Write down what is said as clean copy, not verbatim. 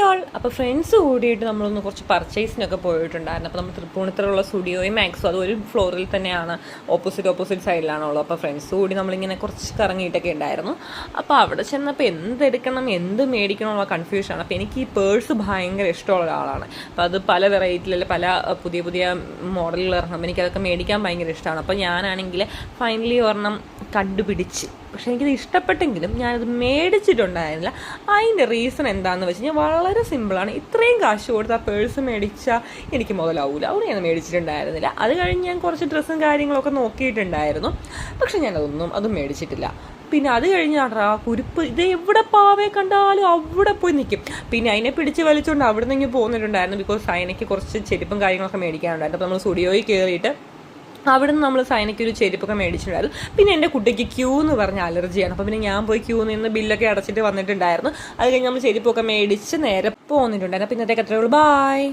All. അപ്പോൾ friends കൂടിയിട്ട് നമ്മളൊന്ന് കുറച്ച് പർച്ചേസിനൊക്കെ പോയിട്ടുണ്ടായിരുന്നു. അപ്പോൾ നമ്മൾ തൃപ്പൂണിത്തുറയുള്ള സ്റ്റുഡിയോയും മാക്സും അത് ഒരു ഫ്ലോറിൽ തന്നെയാണ്, ഓപ്പോസിറ്റ് സൈഡിലാണുള്ളത്. അപ്പോൾ ഫ്രണ്ട്സ് കൂടി നമ്മളിങ്ങനെ കുറച്ച് കറങ്ങിയിട്ടൊക്കെ ഉണ്ടായിരുന്നു. അപ്പോൾ അവിടെ ചെന്നപ്പോൾ എന്തെടുക്കണം എന്ത് മേടിക്കണം എന്നുള്ള കൺഫ്യൂഷനാണ്. അപ്പോൾ എനിക്ക് ഈ പേഴ്സ് ഭയങ്കര ഇഷ്ടമുള്ള ഒരാളാണ്. അപ്പോൾ അത് പല വെറൈറ്റിയിൽ പല പുതിയ മോഡലുകൾ ഇറങ്ങുമ്പോൾ എനിക്കതൊക്കെ മേടിക്കാൻ ഭയങ്കര ഇഷ്ടമാണ്. അപ്പോൾ ഞാനാണെങ്കിൽ ഫൈനലി ഒരെണ്ണം കണ്ടുപിടിച്ച്, പക്ഷേ എനിക്കിത് ഇഷ്ടപ്പെട്ടെങ്കിലും ഞാനത് മേടിച്ചിട്ടുണ്ടായിരുന്നില്ല. അതിൻ്റെ റീസൺ എന്താണെന്ന് വെച്ച് കഴിഞ്ഞാൽ വളരെ സിമ്പിളാണ്. ഇത്രയും കാശ് കൊടുത്ത് ആ പേഴ്സ് മേടിച്ചാൽ എനിക്ക് മുതലാവില്ല, അവിടെ ഞാൻ മേടിച്ചിട്ടുണ്ടായിരുന്നില്ല. അത് കഴിഞ്ഞ് ഞാൻ കുറച്ച് ഡ്രസ്സും കാര്യങ്ങളൊക്കെ നോക്കിയിട്ടുണ്ടായിരുന്നു, പക്ഷെ അതും മേടിച്ചിട്ടില്ല. പിന്നെ അത് കഴിഞ്ഞ് ആ കുരുപ്പ് ഇത് എവിടെ പാവയെ കണ്ടാലും അവിടെ പോയി നിൽക്കും. പിന്നെ അതിനെ പിടിച്ച് വലിച്ചുകൊണ്ട് അവിടെ നിന്ന് പോന്നിട്ടുണ്ടായിരുന്നു. ബിക്കോസ് അതിനൊക്കെ കുറച്ച് ചെരുപ്പും കാര്യങ്ങളൊക്കെ മേടിക്കാനുണ്ടായിരുന്നു. അപ്പോൾ നമ്മൾ സ്റ്റുഡിയോയിൽ കയറിയിട്ട് അവിടെ നിന്ന് നമ്മൾ സൈനയ്ക്കൊരു ചെരുപ്പൊക്കെ മേടിച്ചിട്ടുണ്ടായിരുന്നു. പിന്നെ എൻ്റെ കുട്ടിക്ക് ക്യൂ എന്ന് പറഞ്ഞ അലർജിയാണ്. അപ്പോൾ പിന്നെ ഞാൻ പോയി ക്യൂ നിന്ന് ബില്ലൊക്കെ അടച്ചിട്ട് വന്നിട്ടുണ്ടായിരുന്നു. അത് കഴിഞ്ഞ് നമ്മൾ ചെരുപ്പൊക്കെ മേടിച്ച് നേരെ പോന്നിട്ടുണ്ടായിരുന്നു. അപ്പോൾ ഇന്നത്തേക്ക് അത്രയേ ഉള്ളൂ. ബായ്.